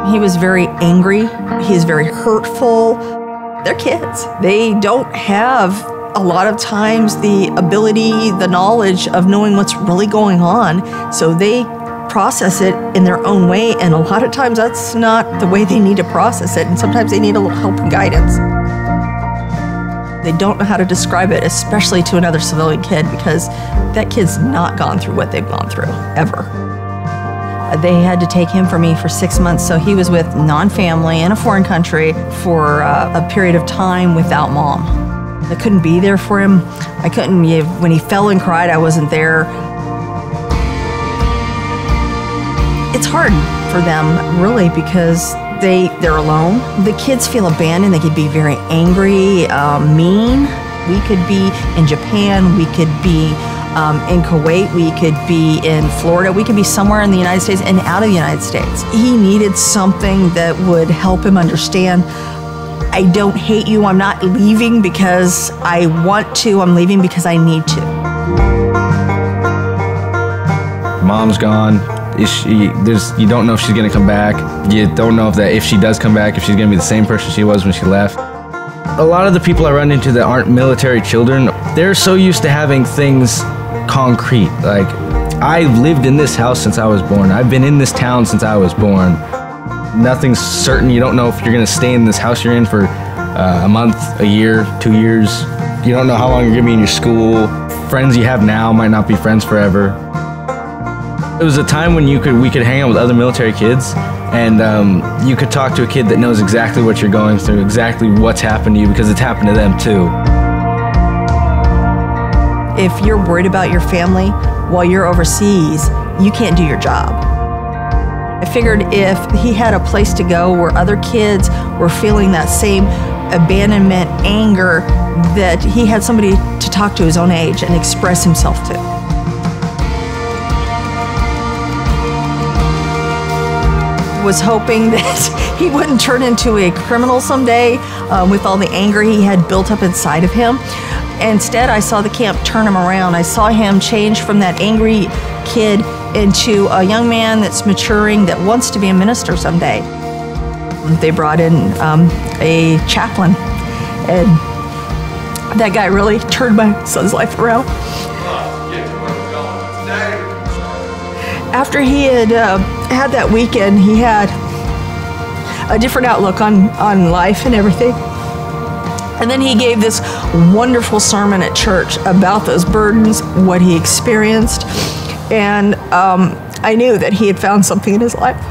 He was very angry. He's very hurtful. They're kids. They don't have a lot of times the ability, the knowledge of knowing what's really going on. So they process it in their own way. And a lot of times that's not the way they need to process it. And sometimes they need a little help and guidance. They don't know how to describe it, especially to another civilian kid, because that kid's not gone through what they've gone through, ever. They had to take him from me for 6 months, so he was with non-family in a foreign country for a period of time without mom. I couldn't be there for him. I couldn't, when he fell and cried, I wasn't there. It's hard for them, really, because they're alone. The kids feel abandoned. They could be very angry, mean. We could be in Japan, we could be in Kuwait, we could be in Florida, we could be somewhere in the United States and out of the United States. He needed something that would help him understand, I don't hate you, I'm not leaving because I want to, I'm leaving because I need to. Mom's gone. You don't know if she's gonna come back. You don't know if she does come back, if she's gonna be the same person she was when she left. A lot of the people I run into that aren't military children, they're so used to having things concrete. Like, I've lived in this house since I was born. I've been in this town since I was born. Nothing's certain. You don't know if you're gonna stay in this house you're in for a month, a year, 2 years. You don't know how long you're gonna be in your school. Friends you have now might not be friends forever. It was a time when we could hang out with other military kids, and you could talk to a kid that knows exactly what you're going through, exactly what's happened to you, because it's happened to them too. If you're worried about your family while you're overseas, you can't do your job. I figured if he had a place to go where other kids were feeling that same abandonment, anger, that he had somebody to talk to his own age and express himself to. Was hoping that he wouldn't turn into a criminal someday with all the anger he had built up inside of him. Instead, I saw the camp turn him around. I saw him change from that angry kid into a young man that's maturing, that wants to be a minister someday. They brought in a chaplain, and that guy really turned my son's life around. After he had had that weekend, he had a different outlook on life and everything. And then he gave this wonderful sermon at church about those burdens, what he experienced. And I knew that he had found something in his life.